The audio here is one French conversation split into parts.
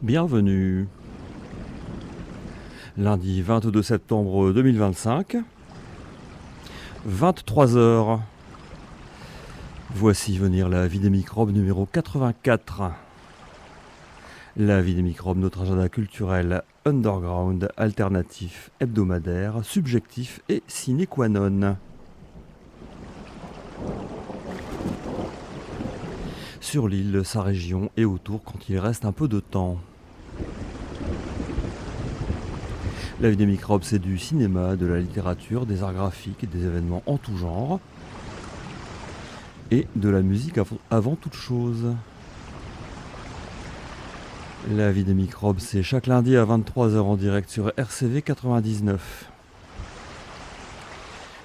Bienvenue. Lundi 22 septembre 2025, 23 heures. Voici venir la vie des microbes numéro 84. La vie des microbes, notre agenda culturel underground, alternatif, hebdomadaire, subjectif et sine qua non. Sur l'île, sa région et autour quand il reste un peu de temps. La vie des microbes, c'est du cinéma, de la littérature, des arts graphiques, des événements en tout genre. Et de la musique avant toute chose. La vie des microbes, c'est chaque lundi à 23h en direct sur RCV 99.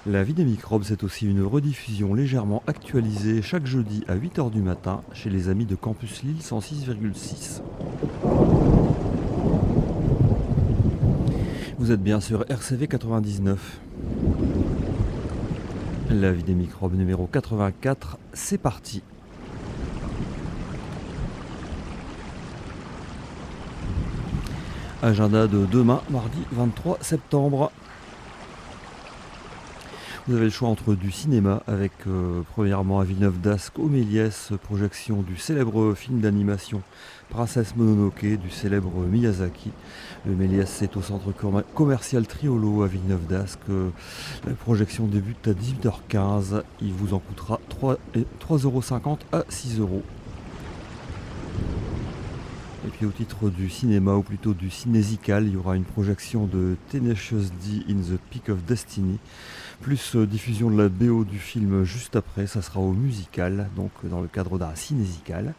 La vie des microbes, c'est aussi une rediffusion légèrement actualisée chaque jeudi à 8h du matin chez les amis de Campus Lille 106,6. Vous êtes bien sur RCV 99. La vie des microbes numéro 84, c'est parti. Agenda de demain, mardi 23 septembre. Vous avez le choix entre du cinéma avec premièrement à Villeneuve-d'Ascq au Méliès, projection du célèbre film d'animation Princesse Mononoke du célèbre Miyazaki. Le Méliès, c'est au centre commercial Triolo à Villeneuve-d'Ascq. La projection débute à 18h15. Il vous en coûtera 3,50€ à 6€. Et puis au titre du cinéma, ou plutôt du cinésical, il y aura une projection de Tenacious D in the Peak of Destiny, plus diffusion de la BO du film juste après, ça sera au musical, donc dans le cadre d'un cinésical.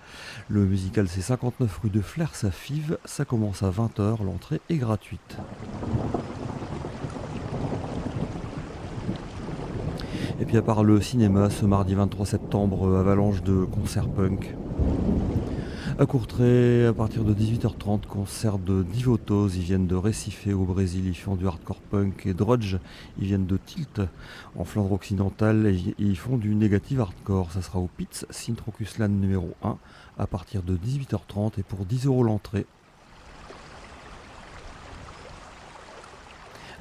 Le musical, c'est 59 rue de Flers-à-Fives, ça commence à 20h, l'entrée est gratuite. Et puis à part le cinéma, ce mardi 23 septembre, avalanche de concerts punk. À Courtrai, à partir de 18h30, concert de Divotos, ils viennent de Recife au Brésil, ils font du hardcore punk, et Drudge, ils viennent de Tilt en Flandre occidentale, et ils font du négative hardcore. Ça sera au Pitz, Sint-Rokuslan numéro 1, à partir de 18h30 et pour 10€ l'entrée.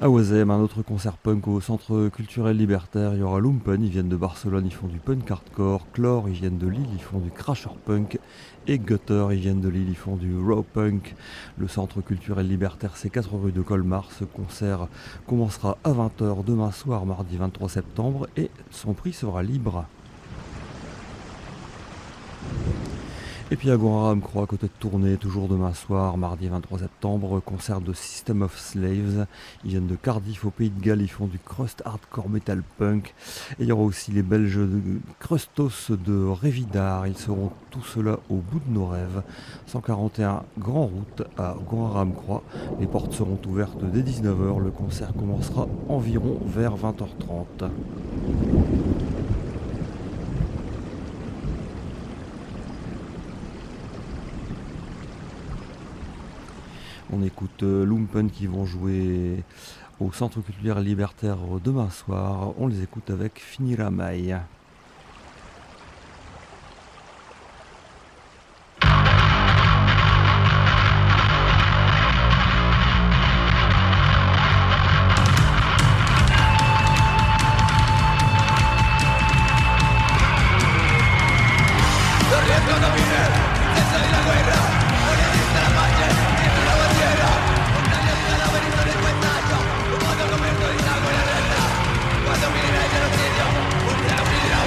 À Oisem, un autre concert punk au centre culturel libertaire, il y aura Lumpen, ils viennent de Barcelone, ils font du punk hardcore, Chlore, ils viennent de Lille, ils font du crasher punk, et Gutter, ils viennent de Lille, ils font du raw punk. Le centre culturel libertaire, c'est 4 rue de Colmar. Ce concert commencera à 20h demain soir, mardi 23 septembre, et son prix sera libre. Et puis à Goraram-Croix, côté de Tournai, toujours demain soir, mardi 23 septembre, concert de System of Slaves. Ils viennent de Cardiff au Pays de Galles, ils font du crust hardcore metal punk. Et il y aura aussi les Belges de Crustos de Révidar, ils seront tous ceux-là au bout de nos rêves. 141 Grand Route à Goraram-Croix. Les portes seront ouvertes dès 19h, le concert commencera environ vers 20h30. On écoute Lumpen qui vont jouer au Centre culturel libertaire demain soir. On les écoute avec Finiramai. Cuando mi nivel de los sitios, un día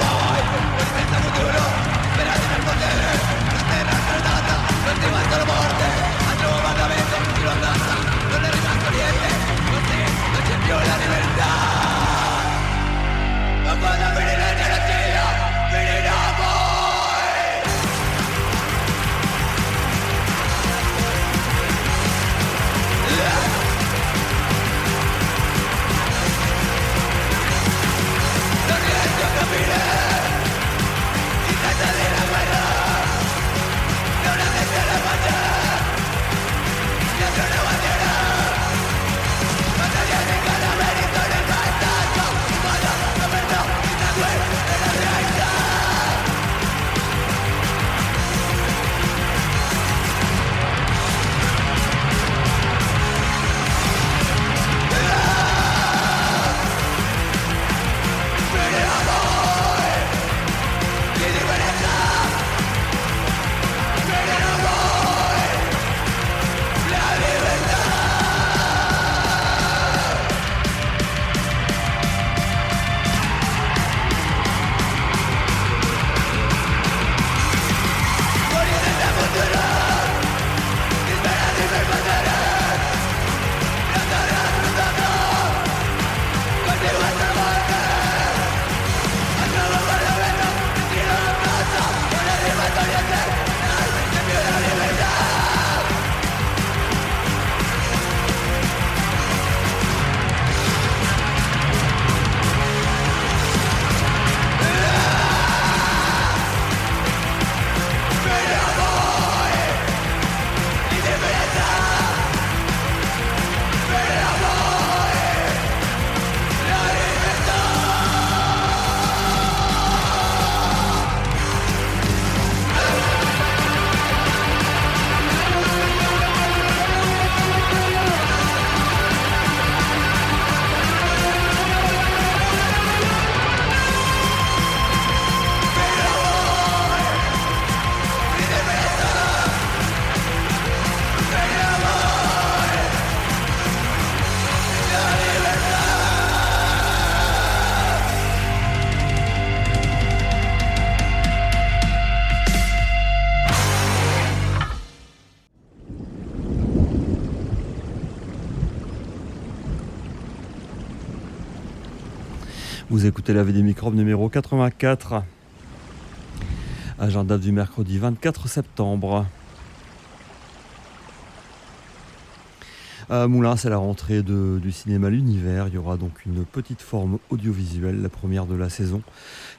Vous écoutez la vie des microbes numéro 84. Agenda du mercredi 24 septembre. À Moulins, c'est la rentrée du cinéma L'Univers. Il y aura donc une petite forme audiovisuelle, la première de la saison.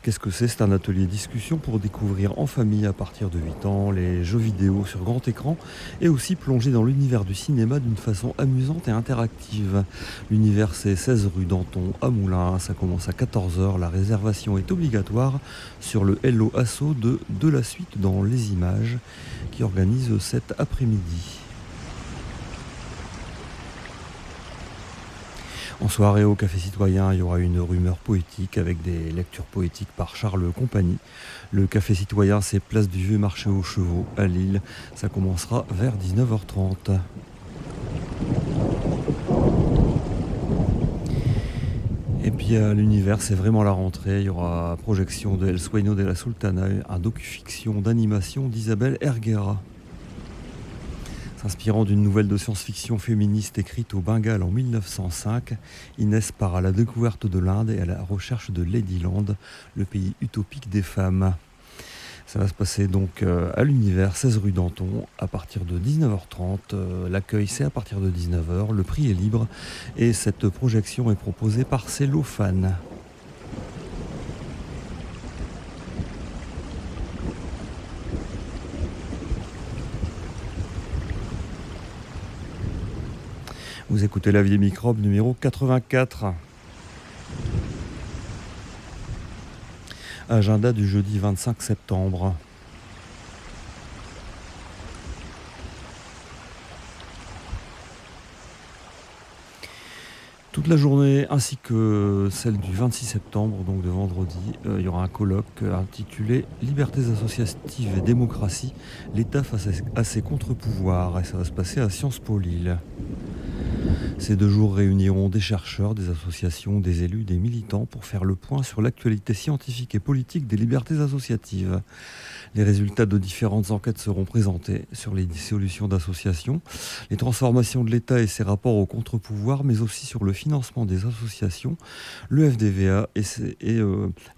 Qu'est-ce que c'est ? C'est un atelier discussion pour découvrir en famille à partir de 8 ans les jeux vidéo sur grand écran et aussi plonger dans l'univers du cinéma d'une façon amusante et interactive. L'Univers, c'est 16 rue Danton à Moulins. Ça commence à 14 h. La réservation est obligatoire sur le Hello Asso de la suite dans les images qui organise cet après-midi. En soirée au Café Citoyen, il y aura une rumeur poétique avec des lectures poétiques par Charles Compagnie. Le Café Citoyen, c'est place du Vieux Marché aux Chevaux à Lille. Ça commencera vers 19h30. Et puis à l'Univers, c'est vraiment la rentrée. Il y aura projection de El Sueño de la Sultana, un docu-fiction d'animation d'Isabelle Erguera. S'inspirant d'une nouvelle de science-fiction féministe écrite au Bengale en 1905, Inès part à la découverte de l'Inde et à la recherche de Ladyland, le pays utopique des femmes. Ça va se passer donc à l'Univers, 16 rue Danton, à partir de 19h30. L'accueil, c'est à partir de 19h. Le prix est libre et cette projection est proposée par Cellophane. Vous écoutez la vie des microbes numéro 84. Agenda du jeudi 25 septembre. Toute la journée ainsi que celle du 26 septembre, donc de vendredi, il y aura un colloque intitulé Libertés associatives et démocratie, l'État face à ses contre-pouvoirs. Et ça va se passer à Sciences Po Lille. Ces 2 jours réuniront des chercheurs, des associations, des élus, des militants pour faire le point sur l'actualité scientifique et politique des libertés associatives. Les résultats de différentes enquêtes seront présentés sur les dissolutions d'associations, les transformations de l'État et ses rapports aux contre-pouvoirs, mais aussi sur le financement des associations, le FDVA et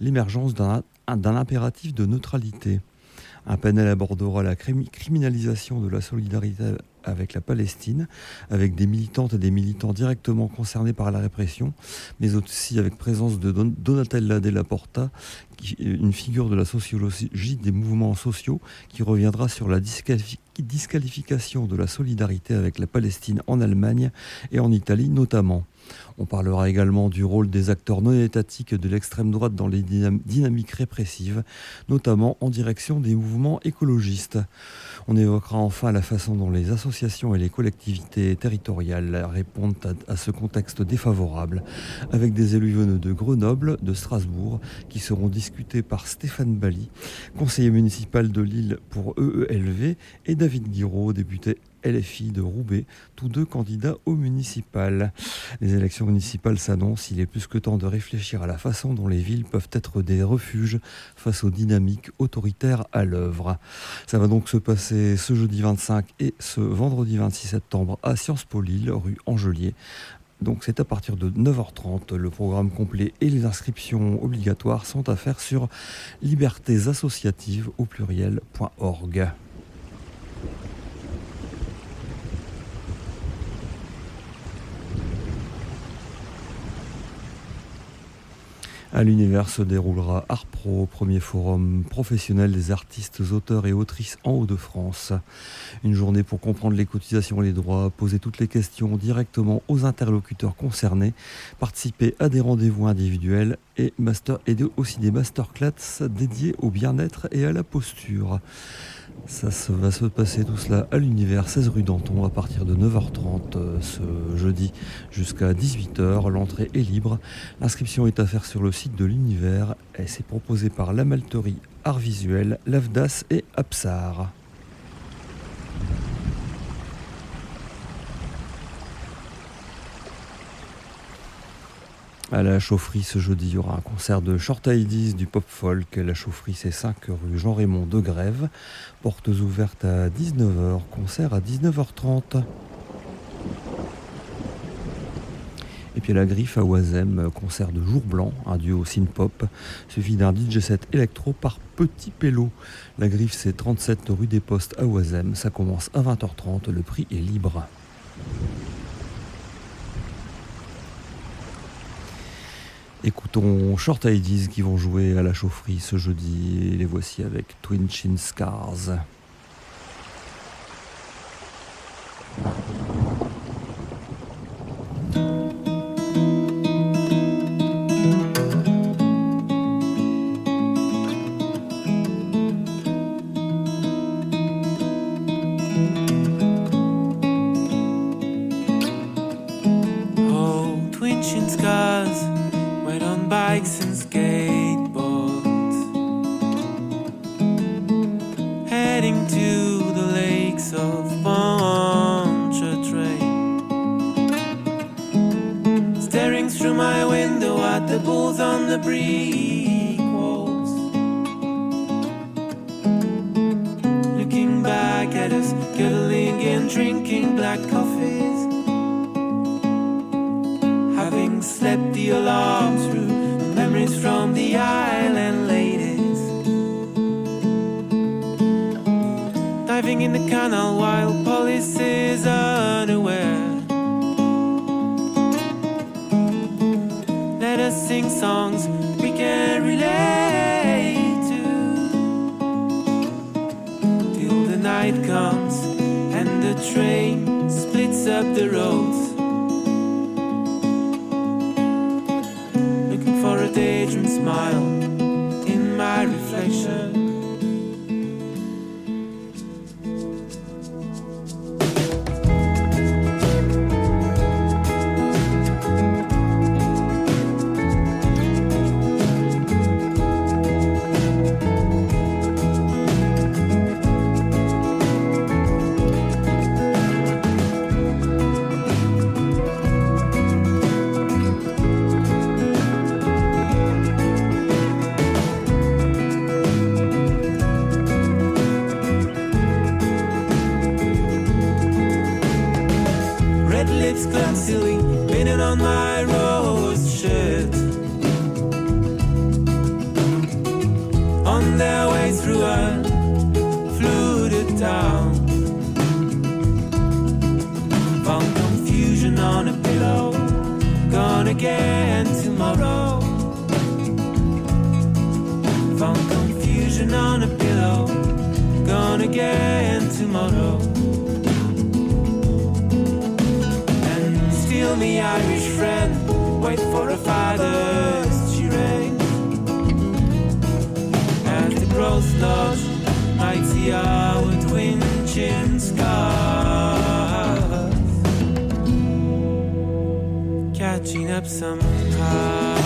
l'émergence d'un impératif de neutralité. Un panel abordera la criminalisation de la solidarité avec la Palestine, avec des militantes et des militants directement concernés par la répression, mais aussi avec présence de Donatella Della Porta, une figure de la sociologie des mouvements sociaux, qui reviendra sur la disqualification de la solidarité avec la Palestine en Allemagne et en Italie notamment. On parlera également du rôle des acteurs non étatiques de l'extrême droite dans les dynamiques répressives, notamment en direction des mouvements écologistes. On évoquera enfin la façon dont les associations et les collectivités territoriales répondent à ce contexte défavorable, avec des élus venus de Grenoble, de Strasbourg, qui seront discutés par Stéphane Bally, conseiller municipal de Lille pour EELV, et David Guiraud, député LFI de Roubaix, tous 2 candidats au municipal. Les élections municipales s'annoncent, il est plus que temps de réfléchir à la façon dont les villes peuvent être des refuges face aux dynamiques autoritaires à l'œuvre. Ça va donc se passer ce jeudi 25 et ce vendredi 26 septembre à Sciences Po Lille, rue Angelier. Donc c'est à partir de 9h30. Le programme complet et les inscriptions obligatoires sont à faire sur libertésassociatives au pluriel.org. À l'Univers se déroulera Art Pro, premier forum professionnel des artistes, auteurs et autrices en Hauts-de-France. Une journée pour comprendre les cotisations et les droits, poser toutes les questions directement aux interlocuteurs concernés, participer à des rendez-vous individuels et aussi des masterclass dédiés au bien-être et à la posture. Ça va se passer tout cela à l'Univers, 16 rue Danton, à partir de 9h30 ce jeudi jusqu'à 18h. L'entrée est libre. L'inscription est à faire sur le site de l'Univers et c'est proposé par l'Amalterie Art Visuel, l'AFDAS et Absar. À la chaufferie ce jeudi, il y aura un concert de Short Ideas du pop folk. La chaufferie, c'est 5 rue Jean-Raymond de Grève. Portes ouvertes à 19h, concert à 19h30. Et puis puis à la Griffe à Oisem, concert de Jour Blanc, un duo synth-pop, suivi d'un DJ set électro par Petit Pélo. La Griffe, c'est 37 rue des Postes à Oisem, ça commence à 20h30, le prix est libre. Écoutons Short IDs qui vont jouer à la chaufferie ce jeudi, les voici avec Twin Chin Scars. Bikes and skateboards, heading to the lakes of Pontchartrain, staring through my window at the bulls on the brick walls, looking back at us, cuddling and drinking black coffees, having slept the alarm through memories from the island ladies, diving in the canal while police is unaware. Let us sing songs we can relate to, till the night comes and the train splits up the roads. For a daydream smile in my reflection. Clumsily painted on my rose shirt, on their way through a flooded town, found confusion on a pillow, gone again tomorrow, found confusion on a pillow, gone again tomorrow. Still me Irish friend, wait for a father's cheering. At the Gross Lodge, might see our twin chin scars, catching up somehow.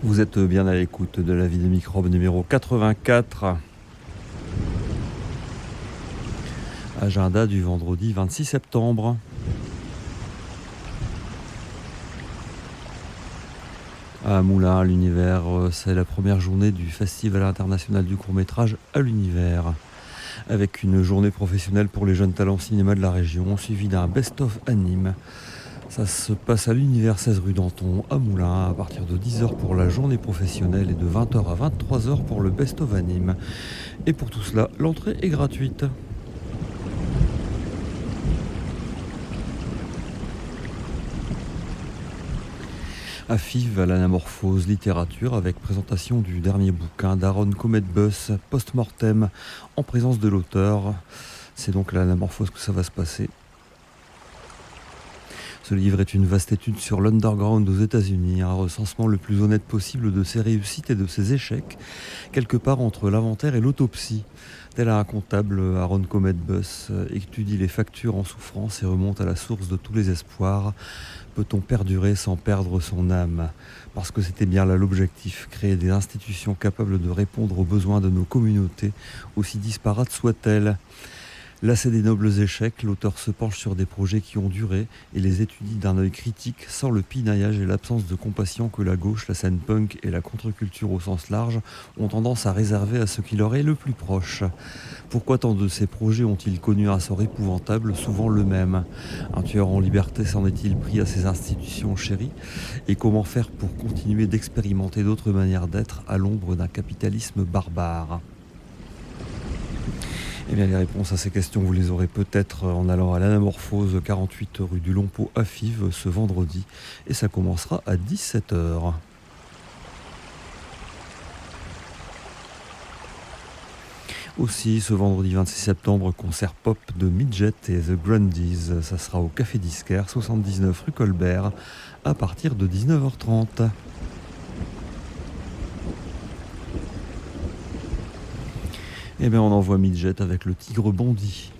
Vous êtes bien à l'écoute de La Vie des Microbes numéro 84. Agenda du vendredi 26 septembre. À Moulins, à l'Univers, c'est la première journée du Festival international du court-métrage à l'Univers. avec une journée professionnelle pour les jeunes talents cinéma de la région, suivie d'un best-of anime. Ça se passe à l'univers 16 rue Danton, à Moulins, à partir de 10h pour la journée professionnelle et de 20h à 23h pour le best-of anime. Et pour tout cela, l'entrée est gratuite. À FIV, à l'anamorphose littérature, avec présentation du dernier bouquin d'Aaron Comet-Bus, post-mortem, en présence de l'auteur. C'est donc à l'anamorphose que ça va se passer. Ce livre est une vaste étude sur l'underground aux États-Unis, un recensement le plus honnête possible de ses réussites et de ses échecs, quelque part entre l'inventaire et l'autopsie. Tel un comptable, Aaron Comet-Bus étudie les factures en souffrance et remonte à la source de tous les espoirs. Peut-on perdurer sans perdre son âme? Parce que c'était bien là l'objectif, créer des institutions capables de répondre aux besoins de nos communautés, aussi disparates soient-elles. Lassé des nobles échecs, l'auteur se penche sur des projets qui ont duré et les étudie d'un œil critique, sans le pinaillage et l'absence de compassion que la gauche, la scène punk et la contre-culture au sens large ont tendance à réserver à ce qui leur est le plus proche. Pourquoi tant de ces projets ont-ils connu un sort épouvantable, souvent le même? Un tueur en liberté s'en est-il pris à ses institutions chéries? Et comment faire pour continuer d'expérimenter d'autres manières d'être à l'ombre d'un capitalisme barbare? Eh bien, les réponses à ces questions, vous les aurez peut-être en allant à l'Anamorphose 48 rue du Lompeau à Fives ce vendredi. Et ça commencera à 17h. Aussi, ce vendredi 26 septembre, concert pop de Midget et The Grundys. Ça sera au Café Disquaire, 79 rue Colbert, à partir de 19h30. Eh bien, on envoie Midget avec le Tigre Bondi.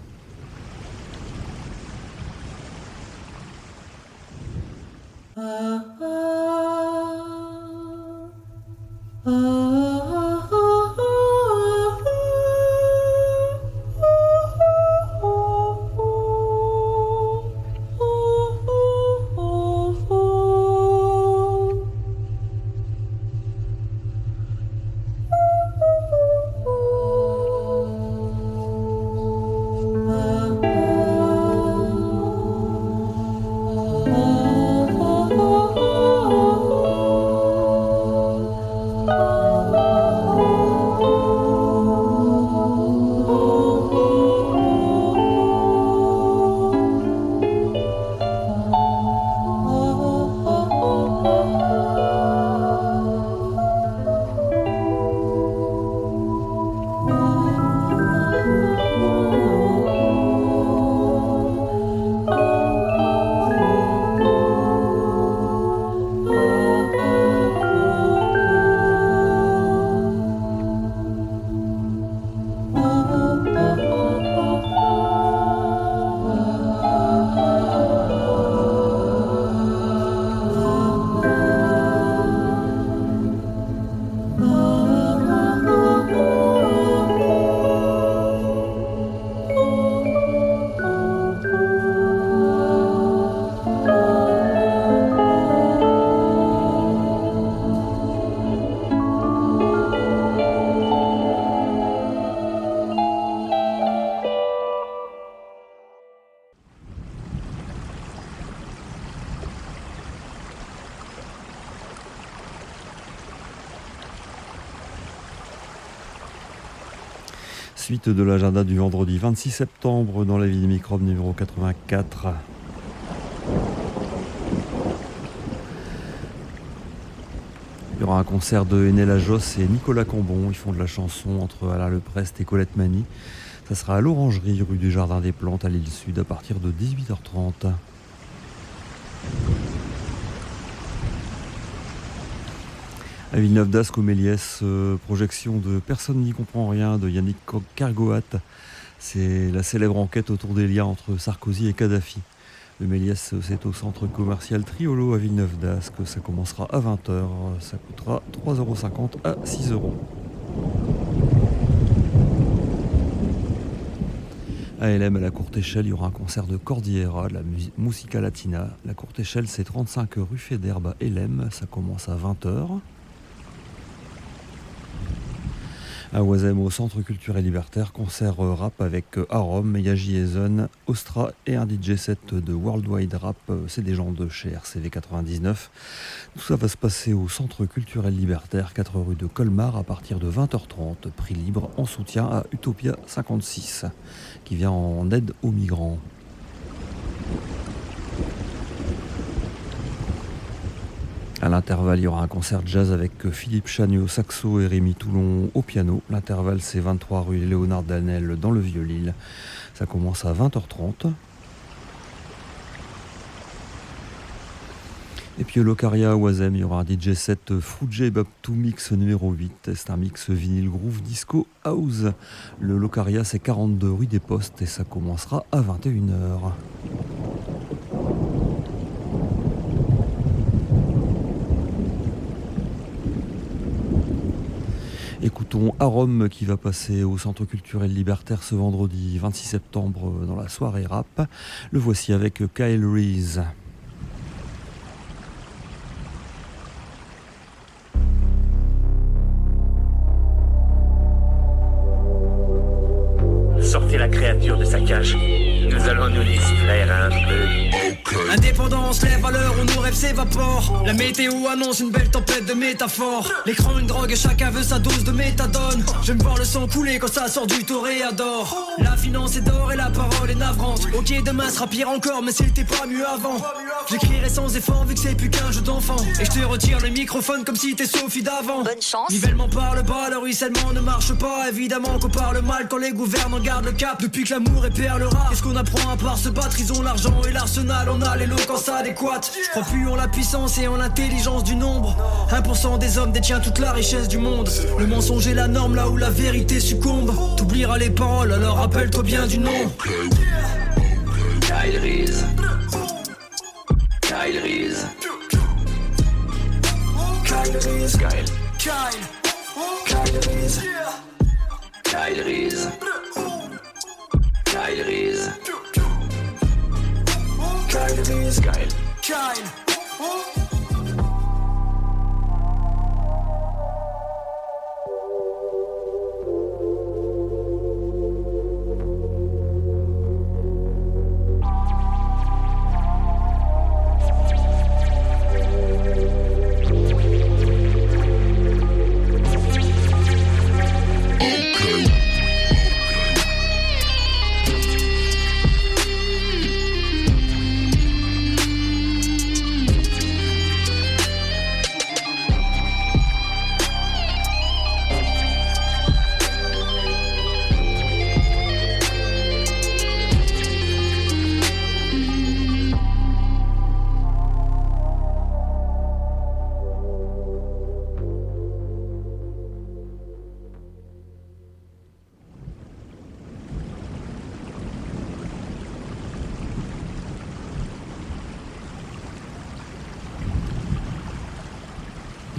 Suite de l'agenda du vendredi 26 septembre dans la ville des microbes numéro 84. Il y aura un concert de Enel Ajos et Nicolas Cambon. Ils font de la chanson entre Alain Leprest et Colette Mani. Ça sera à l'Orangerie, rue du Jardin des Plantes, à l'île Sud, à partir de 18h30. À Villeneuve d'Ascq, au Méliès, projection de Personne n'y comprend rien de Yannick Kergoat. C'est la célèbre enquête autour des liens entre Sarkozy et Kadhafi. Le Méliès, c'est au centre commercial Triolo à Villeneuve d'Ascq. Ça commencera à 20h. Ça coûtera 3,50 € à 6 €. À LM, à la Courte Échelle, il y aura un concert de Cordillera, de la Musica Latina. La Courte Échelle, c'est 35 rue Fédherbe à LM. Ça commence à 20h. À Oisem, au Centre culturel libertaire, concert rap avec Arom, Yaji Ezon, Ostra et un DJ set de Worldwide Rap. C'est des gens de chez RCV 99. Tout ça va se passer au Centre culturel libertaire, 4 rue de Colmar, à partir de 20h30. Prix libre en soutien à Utopia 56, qui vient en aide aux migrants. À l'intervalle, il y aura un concert jazz avec Philippe Chagnot au saxo et Rémi Toulon au piano. L'intervalle, c'est 23 rue Léonard Danel dans le Vieux-Lille. Ça commence à 20h30. Et puis au Locaria à Oisem, il y aura un DJ set Fruit Bab 2 Mix numéro 8. C'est un mix vinyle groove disco house. Le Locaria, c'est 42 rue des Postes et ça commencera à 21h. Écoutons Arom qui va passer au Centre culturel libertaire ce vendredi 26 septembre dans la soirée rap. Le voici avec Kyle Reese. Sortez la créature de sa cage. Nous allons nous distraire un peu. Indépendant, on se lève à l'heure où nos rêves s'évaporent. La météo annonce une belle tempête de métaphores. L'écran, une drogue, chacun veut sa dose de méthadone. J'aime voir le sang couler quand ça sort du toréador. La finance est d'or et la parole est navrante. Ok, demain sera pire encore, mais c'était pas mieux avant. J'écrirai sans effort vu que c'est plus qu'un jeu d'enfant. Et je te retire le microphone comme si t'es Sophie d'avant. Bonne chance. Nivellement par le bas, le ruissellement ne marche pas. Évidemment qu'on parle mal quand les gouvernants gardent le cap. Depuis que l'amour est perlera, qu'est-ce qu'on apprend à part se battre? Ils ont l'argent et l'arsenal, on a l'éloquence adéquate. Je crois plus en la puissance et en l'intelligence du nombre. 1% des hommes détient toute la richesse du monde. Le mensonge est la norme là où la vérité succombe. T'oublieras les paroles, alors rappelle-toi bien du nom. Kyle Reese. Kyle Reese. Kyle Reese. Kyle. Kyle Reese. Kyle Reese. Kyle Reese. Kyle Reese. Kyle. Kyle.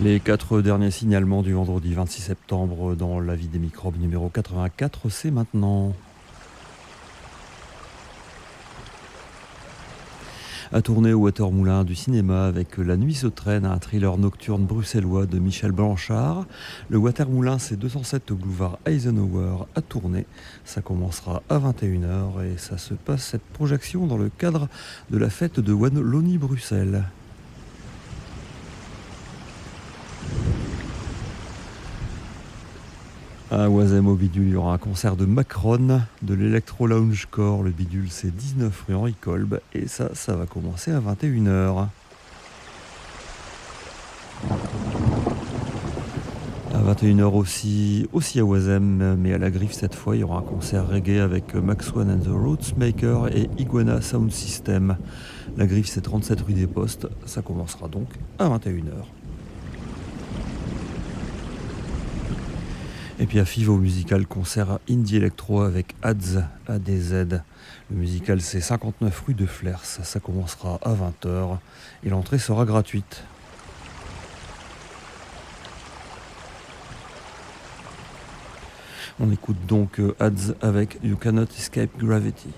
Les 4 derniers signalements du vendredi 26 septembre dans La vie des microbes numéro 84, c'est maintenant. À tourner au Watermoulin du cinéma avec La nuit se traîne, un thriller nocturne bruxellois de Michel Blanchard. Le Watermoulin, c'est 207 boulevard Eisenhower à Tournai. Ça commencera à 21h et ça se passe, cette projection, dans le cadre de la fête de Wallonie-Bruxelles. À Oisem au Bidule, il y aura un concert de Macron, de l'Electro Loungecore. Le Bidule, c'est 19 rue Henri Kolb. Et ça va commencer à 21h. À 21h aussi à Oisem, mais à la Griffe cette fois, il y aura un concert reggae avec Max One and the Rootsmaker et Iguana Sound System. La Griffe, c'est 37 rue des Postes. Ça commencera donc à 21h. Et puis à Fives au musical, concert indie électro avec ADZ. Le musical, c'est 59 rue de Flers. Ça commencera à 20h et l'entrée sera gratuite. On écoute donc ADZ avec You Cannot Escape Gravity.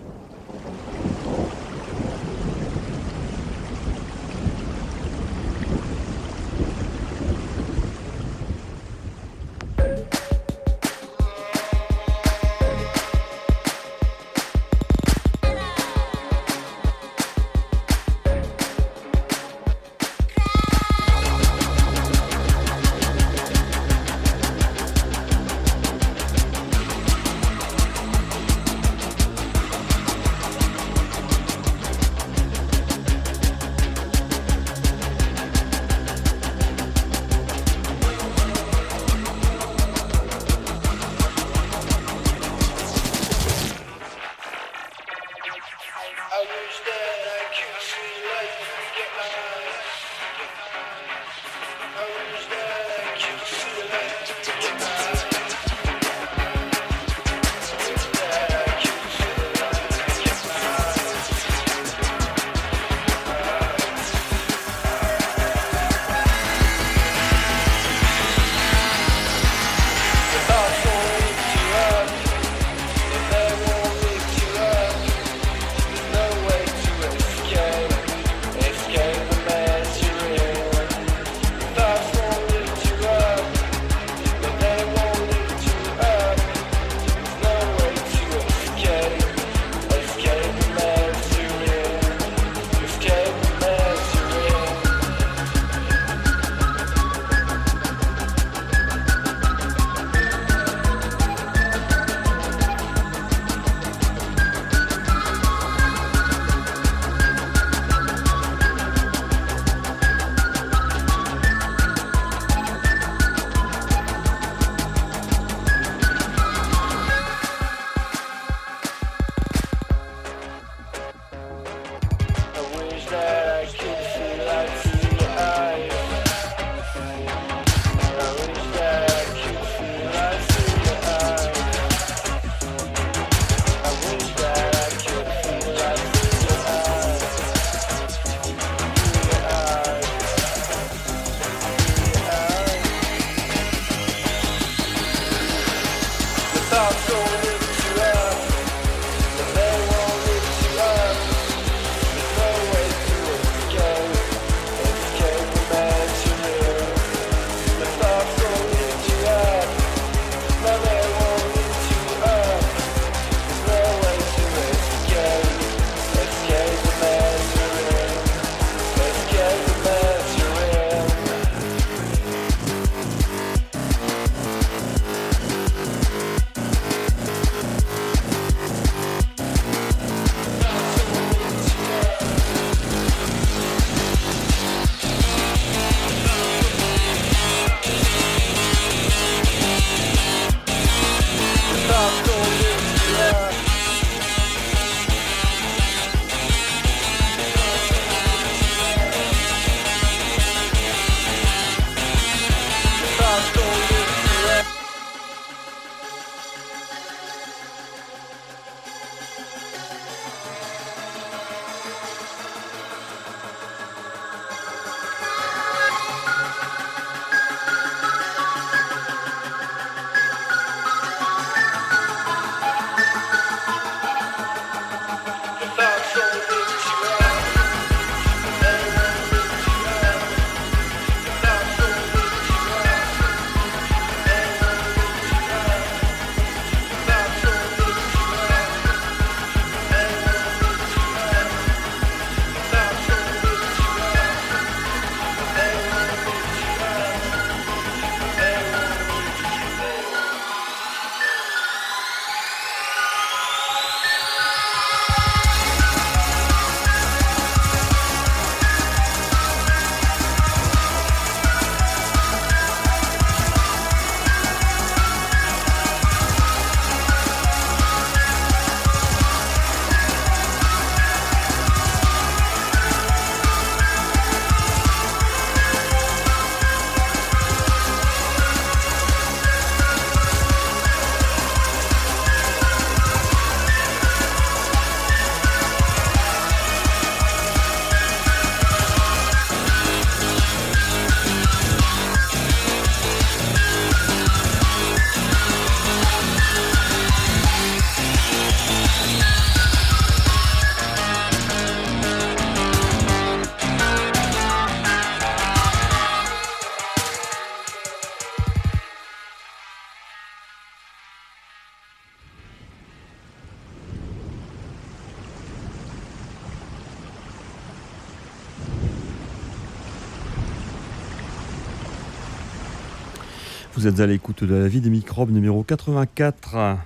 Vous êtes à l'écoute de La Vie des microbes numéro 84.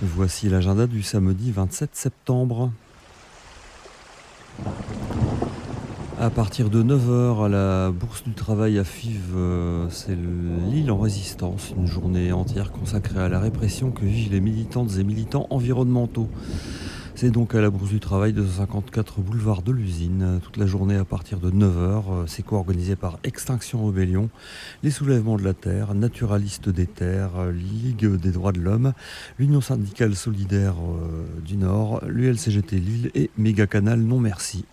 Voici l'agenda du samedi 27 septembre. À partir de 9h à la Bourse du Travail à Fives, c'est l'île en résistance, une journée entière consacrée à la répression que vivent les militantes et militants environnementaux. C'est donc à la Bourse du Travail, 254 boulevard de l'Usine, toute la journée à partir de 9h. C'est co-organisé par Extinction Rebellion, les Soulèvements de la Terre, Naturalistes des Terres, Ligue des droits de l'homme, l'Union syndicale solidaire du Nord, l'ULCGT Lille et Mégacanal Non Merci.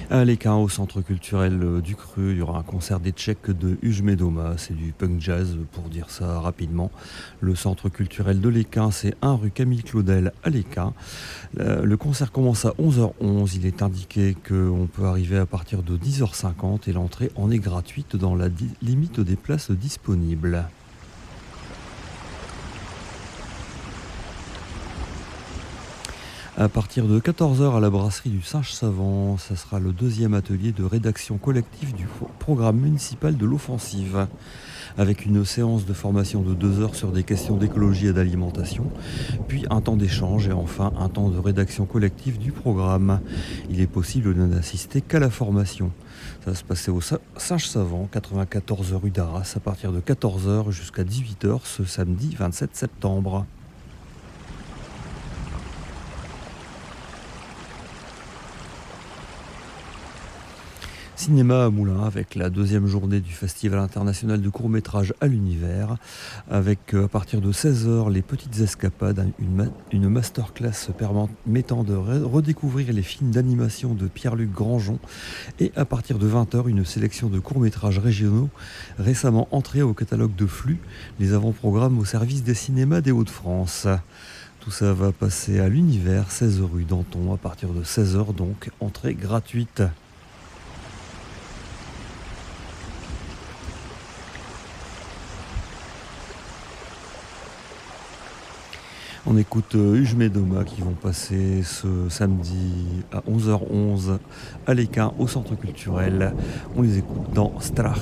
À l'Équin, au centre culturel du Cru, il y aura un concert des Tchèques de Ujmedoma, c'est du punk jazz pour dire ça rapidement. Le centre culturel de l'Équin, c'est 1 rue Camille Claudel à l'Équin. Le concert commence à 11h11, il est indiqué qu'on peut arriver à partir de 10h50 et l'entrée en est gratuite dans la limite des places disponibles. À partir de 14h à la brasserie du Singe Savant, ça sera le deuxième atelier de rédaction collective du programme municipal de l'offensive, avec une séance de formation de 2 heures sur des questions d'écologie et d'alimentation, puis un temps d'échange et enfin un temps de rédaction collective du programme. Il est possible de n'assister qu'à la formation. Ça va se passer au Singe Savant, 94 rue d'Arras, à partir de 14h jusqu'à 18h ce samedi 27 septembre. Cinéma à Moulins avec la deuxième journée du Festival international de court-métrage à l'univers, avec à partir de 16h les petites escapades, une masterclass permettant de redécouvrir les films d'animation de Pierre-Luc Grangeon, et à partir de 20h une sélection de courts-métrages régionaux récemment entrés au catalogue de Flux, les avant-programmes au service des cinémas des Hauts-de-France. Tout ça va passer à l'univers, 16 rue Danton, à partir de 16h donc, entrée gratuite. On écoute Ujmedoma qui vont passer ce samedi à 11h11 à l'Équin au centre culturel. On les écoute dans Strach.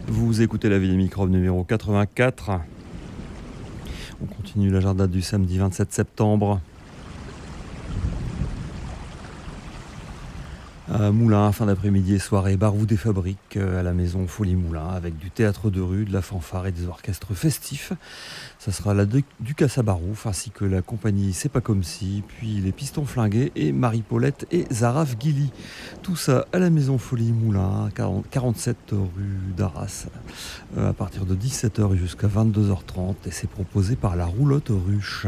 Vous écoutez la vie des microbes numéro 84. On continue l'agenda du samedi 27 septembre. À Moulins, fin d'après-midi et soirée, Baroud des Fabriques à la maison Folie Moulins, avec du théâtre de rue, de la fanfare et des orchestres festifs. Ça sera la Ducasse à Barouf, ainsi que la compagnie C'est pas comme si, puis les Pistons Flingués et Marie-Paulette et Zaraf Guilly. Tout ça à la maison Folie Moulins, 47 rue d'Arras, à partir de 17h jusqu'à 22h30, et c'est proposé par la Roulotte Ruche.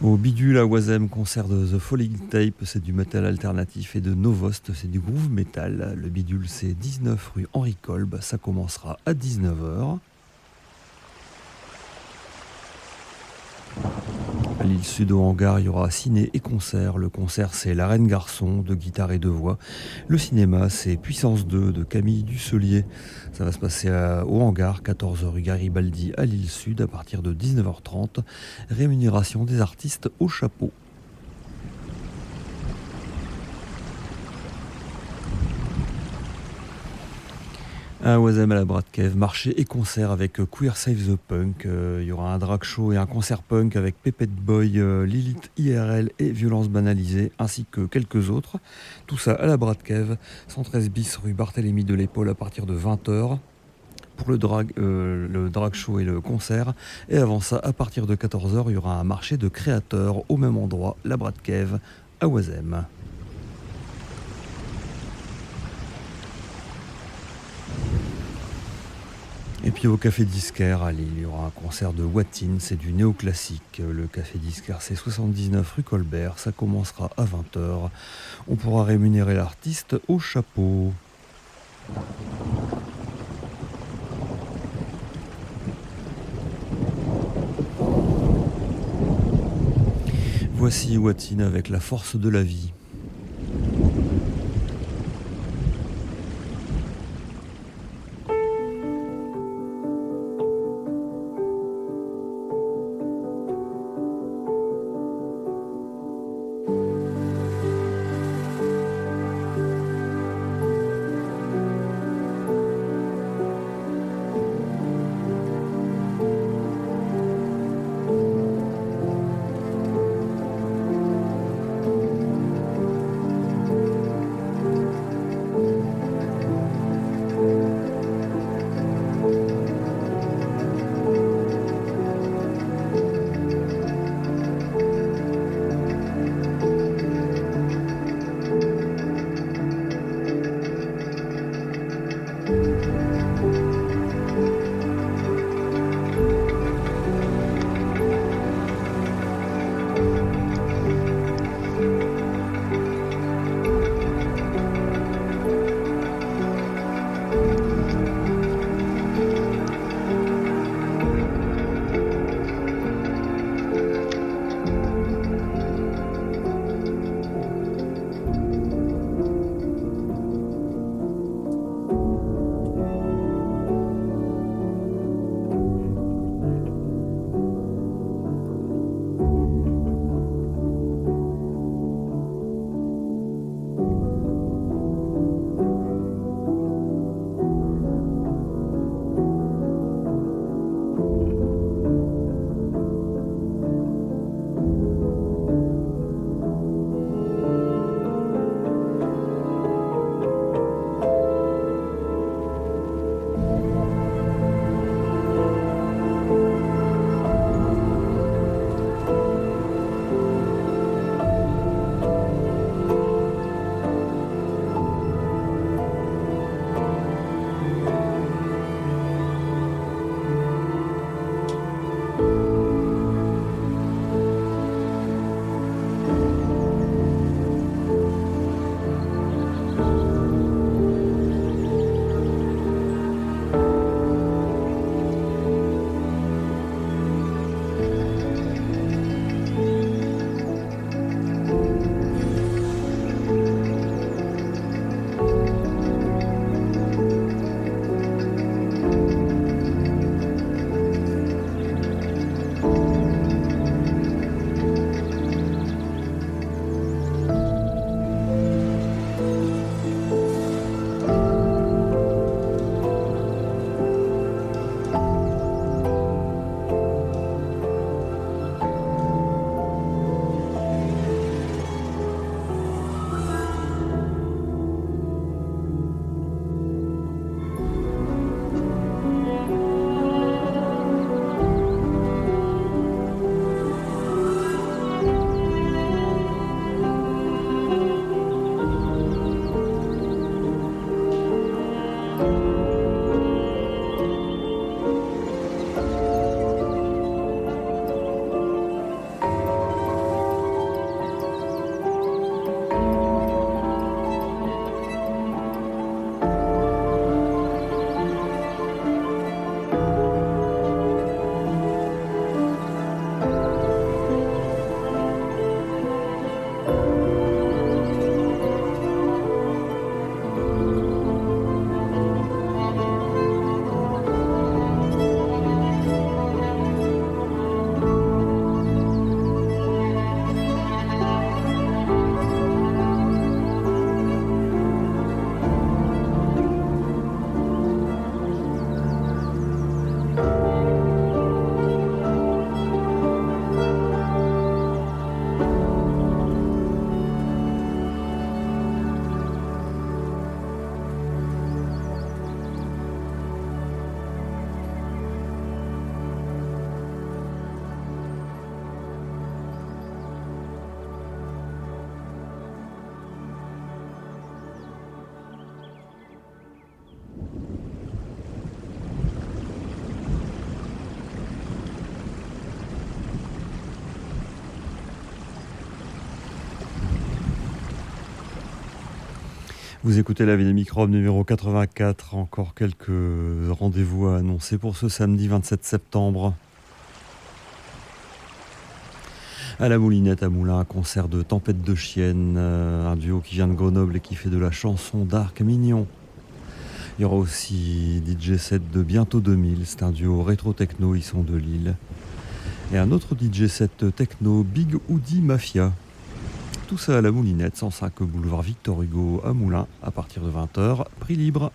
Au Bidule à Oisem, concert de The Falling Tape, c'est du métal alternatif, et de Novost, c'est du groove metal. Le Bidule, c'est 19 rue Henri Kolb, ça commencera à 19h. À l'île Sud au hangar, il y aura ciné et concert. Le concert, c'est La Reine Garçon, de guitare et de voix. Le cinéma, c'est Puissance 2 de Camille Dusselier. Ça va se passer au hangar, 14 rue Garibaldi à l'île Sud, à partir de 19h30. Rémunération des artistes au chapeau. À Oisem à la Bratkev, marché et concert avec Queer Save the Punk. Il y aura un drag show et un concert punk avec Pépette Boy, Lilith IRL et Violence Banalisée, ainsi que quelques autres. Tout ça à la Bratkev, 113 bis rue Barthélemy de l'Épaule, à partir de 20h. Pour le drag show et le concert. Et avant ça, à partir de 14h, il y aura un marché de créateurs au même endroit, la Bratkev, à Oisem. Et puis au Café Disquaire à Lille, il y aura un concert de Watine, c'est du néoclassique. Le Café Disquaire, c'est 79 rue Colbert, ça commencera à 20h. On pourra rémunérer l'artiste au chapeau. Voici Watine avec La force de la vie. Vous écoutez La Vie des Microbes numéro 84, encore quelques rendez-vous à annoncer pour ce samedi 27 septembre. À la Moulinette à Moulins, un concert de Tempête de Chienne, un duo qui vient de Grenoble et qui fait de la chanson d'Arc Mignon. Il y aura aussi DJ set de Bientôt 2000, c'est un duo rétro-techno, ils sont de Lille. Et un autre DJ set techno, Big Hoodie Mafia. Tout ça à la Moulinette, 105 boulevard Victor Hugo à Moulins, à partir de 20h, prix libre.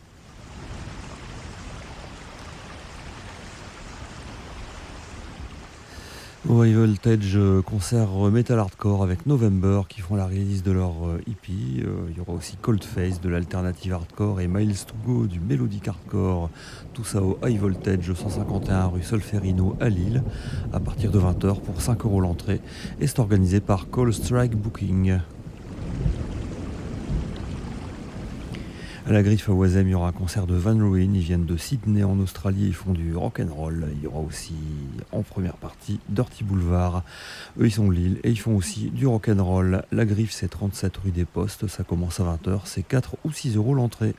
Au High Voltage, concert metal hardcore avec November qui font la release de leur EP. Il y aura aussi Coldface de l'alternative hardcore et Miles to Go du mélodique hardcore. Tout ça au High Voltage, 151 rue Solferino à Lille, à partir de 20h pour 5 € l'entrée. Et c'est organisé par Call Strike Booking. À la Griffe à Oisem, il y aura un concert de Van Ruin. Ils viennent de Sydney en Australie, ils font du rock'n'roll. Il y aura aussi en première partie Dirty Boulevard. Eux ils sont de Lille et ils font aussi du rock'n'roll. La Griffe c'est 37 rue des Postes, ça commence à 20h, c'est 4 ou 6 € l'entrée.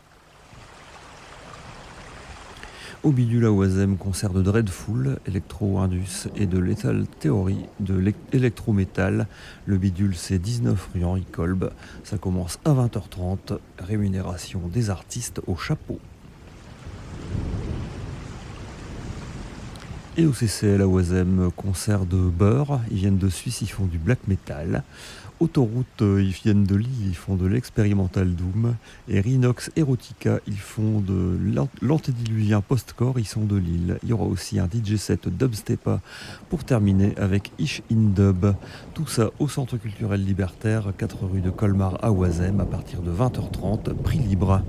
Au Bidule à Oisem, concert de Dreadful, Electro-Indus et de Lethal Theory, de l'électro-métal. Le Bidule c'est 19 rue Henri Kolb, ça commence à 20h30, rémunération des artistes au chapeau. Et au CCL à Oisem, concert de Beurre, ils viennent de Suisse, ils font du black metal. Autoroute, ils viennent de Lille, ils font de l'expérimental doom. Et Rhinox Erotica, ils font de l'antédiluvien post-core, ils sont de Lille. Il y aura aussi un DJ set Dubstepa pour terminer avec Ish in Dub. Tout ça au Centre culturel libertaire, 4 rue de Colmar à Oisem, à partir de 20h30, prix libre.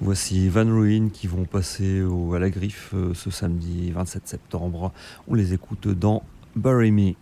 Voici Van Ruin qui vont passer à la Griffe ce samedi 27 septembre. On les écoute dans Bury Me.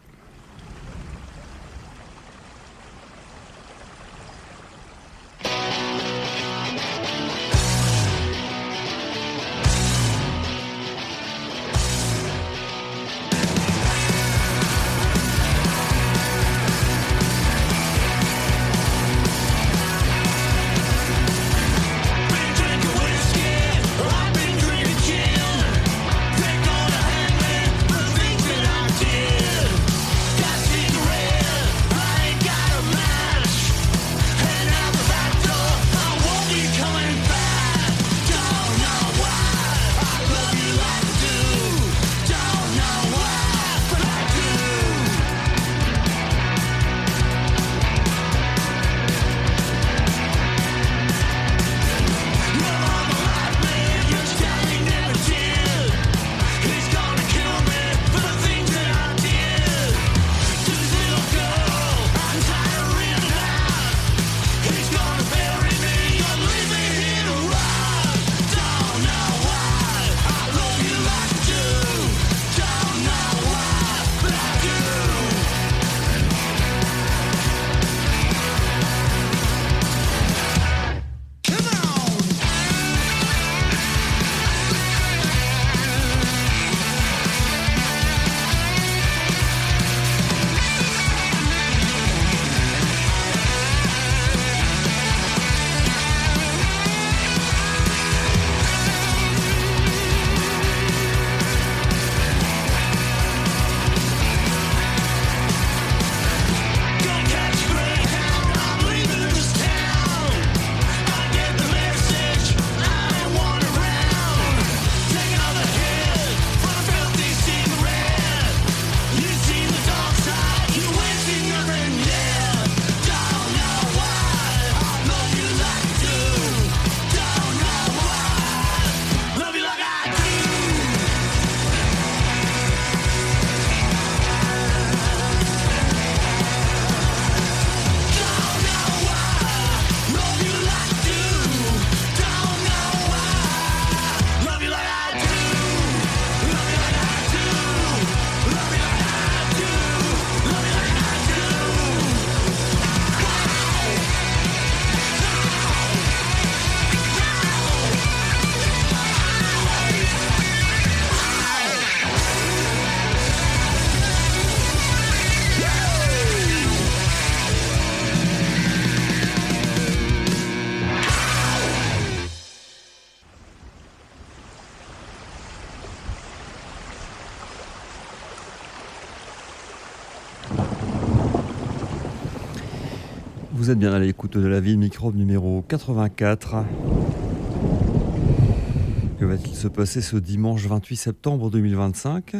Pick on a hangman, the things that I did. Vous êtes bien à l'écoute de la ville microbe numéro 84. Que va-t-il se passer ce dimanche 28 septembre 2025 ?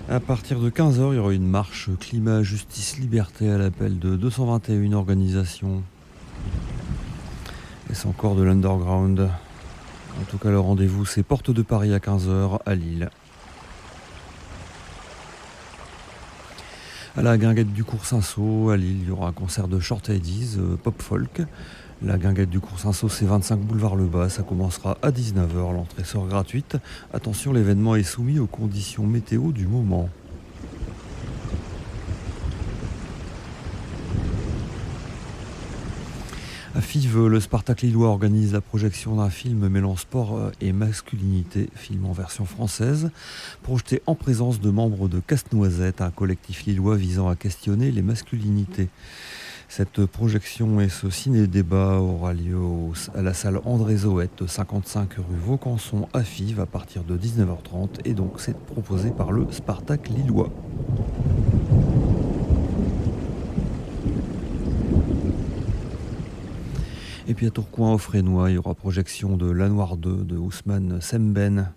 À partir de 15h, il y aura une marche climat, justice, liberté à l'appel de 221 organisations. Et c'est encore de l'underground. En tout cas, le rendez-vous, c'est Porte de Paris à 15h à Lille. À la guinguette du Cours-Saint-Saul, à Lille, il y aura un concert de Short Eddies, pop-folk. La guinguette du Cours-Saint-Saul, c'est 25 boulevard Le Bas, ça commencera à 19h, l'entrée sera gratuite. Attention, l'événement est soumis aux conditions météo du moment. À Fives, le Spartak Lillois organise la projection d'un film mêlant sport et masculinité, film en version française, projeté en présence de membres de Casse-Noisette, un collectif lillois visant à questionner les masculinités. Cette projection et ce ciné-débat aura lieu à la salle André Zoët, 55 rue Vaucanson à Fives, à partir de 19h30, et donc c'est proposé par le Spartak Lillois. Et puis à Tourcoing, au Fresnois, il y aura projection de La Noire 2 de Ousmane Sembène.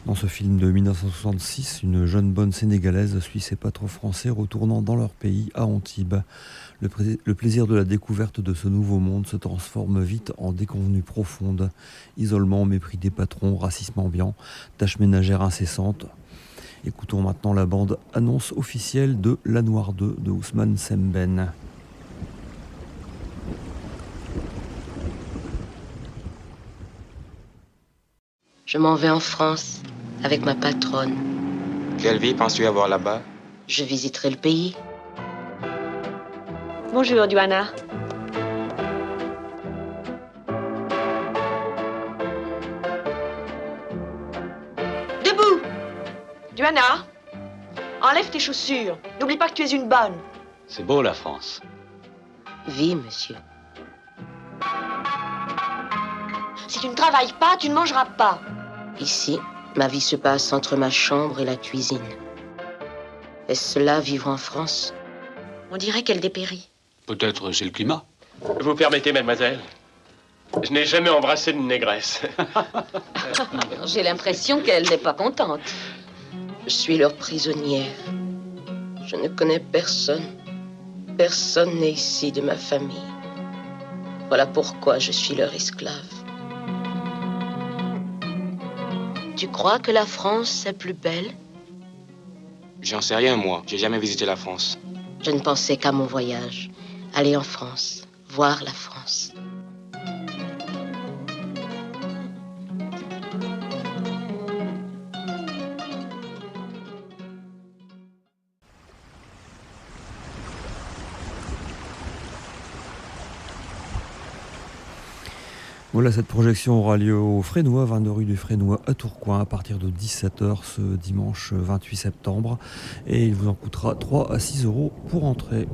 Dans ce film de 1966, une jeune bonne sénégalaise suit ses patrons français retournant dans leur pays à Antibes. Le plaisir de la découverte de ce nouveau monde se transforme vite en déconvenue profonde. Isolement, mépris des patrons, racisme ambiant, tâches ménagères incessantes. Écoutons maintenant la bande annonce officielle de La Noire 2 de Ousmane Sembène. Je m'en vais en France avec ma patronne. Quelle vie penses-tu avoir là-bas? Je visiterai le pays. Bonjour, Duana. Debout! Duana, enlève tes chaussures. N'oublie pas que tu es une bonne. C'est beau, la France. Oui, monsieur. Si tu ne travailles pas, tu ne mangeras pas. Ici, ma vie se passe entre ma chambre et la cuisine. Est-ce cela, vivre en France? On dirait qu'elle dépérit. Peut-être c'est le climat. Vous permettez, mademoiselle? Je n'ai jamais embrassé de négresse. J'ai l'impression qu'elle n'est pas contente. Je suis leur prisonnière. Je ne connais personne. Personne n'est ici de ma famille. Voilà pourquoi je suis leur esclave. Tu crois que la France est plus belle? J'en sais rien, moi. J'ai jamais visité la France. Je ne pensais qu'à mon voyage. Aller en France, voir la France. Voilà, cette projection aura lieu au Fresnois, 22 rue du Fresnois à Tourcoing, à partir de 17h ce dimanche 28 septembre. Et il vous en coûtera 3 à 6 € pour entrer.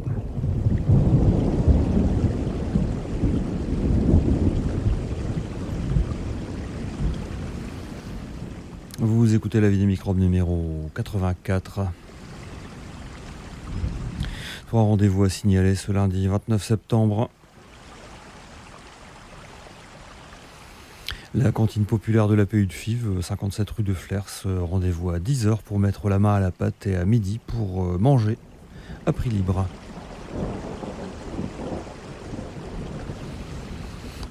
Vous écoutez la vie des microbes numéro 84. 3 rendez-vous à signaler ce lundi 29 septembre. La cantine populaire de la PU de Fives, 57 rue de Flers, rendez-vous à 10h pour mettre la main à la pâte et à midi pour manger à prix libre.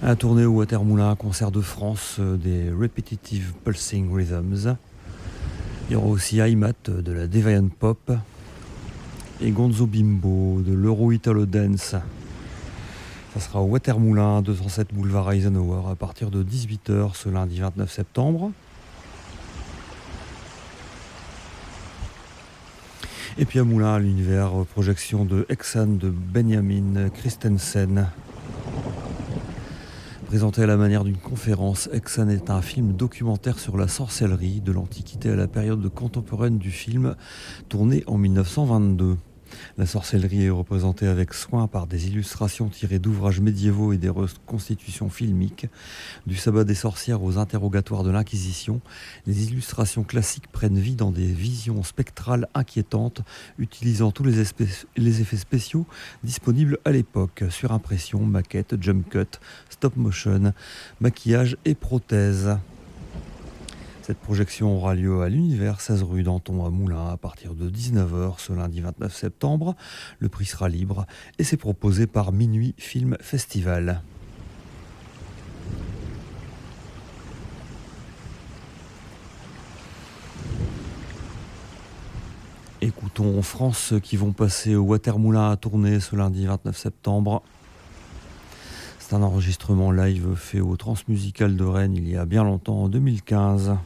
À Tournai ou à Termoulin, concert de France des Repetitive Pulsing Rhythms. Il y aura aussi Aymat de la Deviant Pop et Gonzo Bimbo de l'Euro Italo Dance. Ça sera au Watermoulin, 207 boulevard Eisenhower, à partir de 18h ce lundi 29 septembre. Et puis à Moulins, à l'univers, projection de Exane de Benjamin Christensen. Présenté à la manière d'une conférence, Exane est un film documentaire sur la sorcellerie de l'Antiquité à la période contemporaine du film, tourné en 1922. La sorcellerie est représentée avec soin par des illustrations tirées d'ouvrages médiévaux et des reconstitutions filmiques. Du sabbat des sorcières aux interrogatoires de l'Inquisition, les illustrations classiques prennent vie dans des visions spectrales inquiétantes, utilisant tous les effets spéciaux disponibles à l'époque, surimpression, maquette, jump cut, stop motion, maquillage et prothèses. Cette projection aura lieu à l'Univers 16 rue Danton à Moulins à partir de 19h ce lundi 29 septembre. Le prix sera libre et c'est proposé par Minuit Film Festival. Écoutons France qui vont passer au Watermoulin à Tournai ce lundi 29 septembre. C'est un enregistrement live fait au Transmusical de Rennes il y a bien longtemps, en 2015.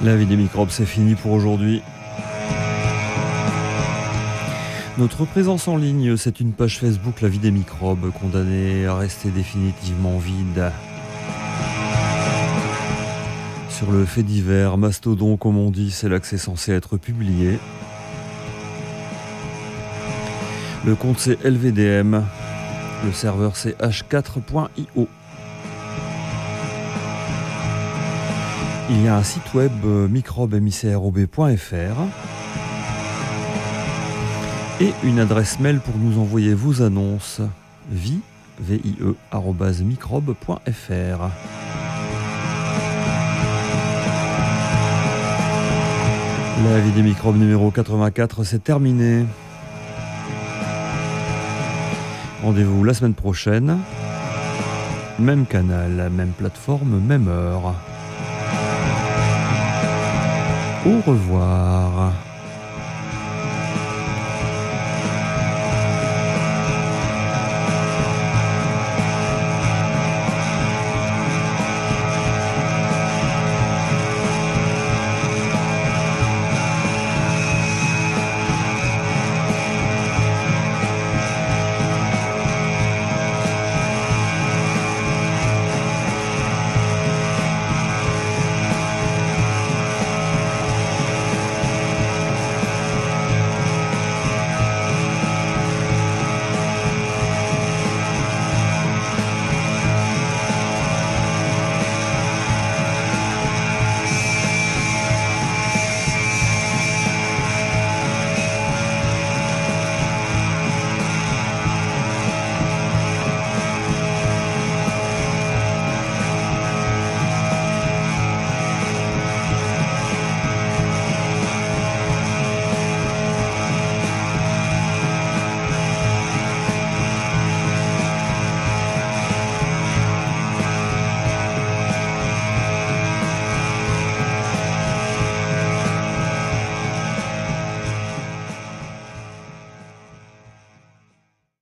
La vie des microbes, c'est fini pour aujourd'hui. Notre présence en ligne, c'est une page Facebook La vie des microbes, condamnée à rester définitivement vide. Sur le fait divers, Mastodon, comme on dit, c'est là que c'est censé être publié. Le compte c'est LVDM. Le serveur c'est h4.io. Il y a un site web microbe-mirob.fr et une adresse mail pour nous envoyer vos annonces vie@microbe.fr. La vie des microbes numéro 84, c'est terminé. Rendez-vous la semaine prochaine. Même canal, même plateforme, même heure. Au revoir.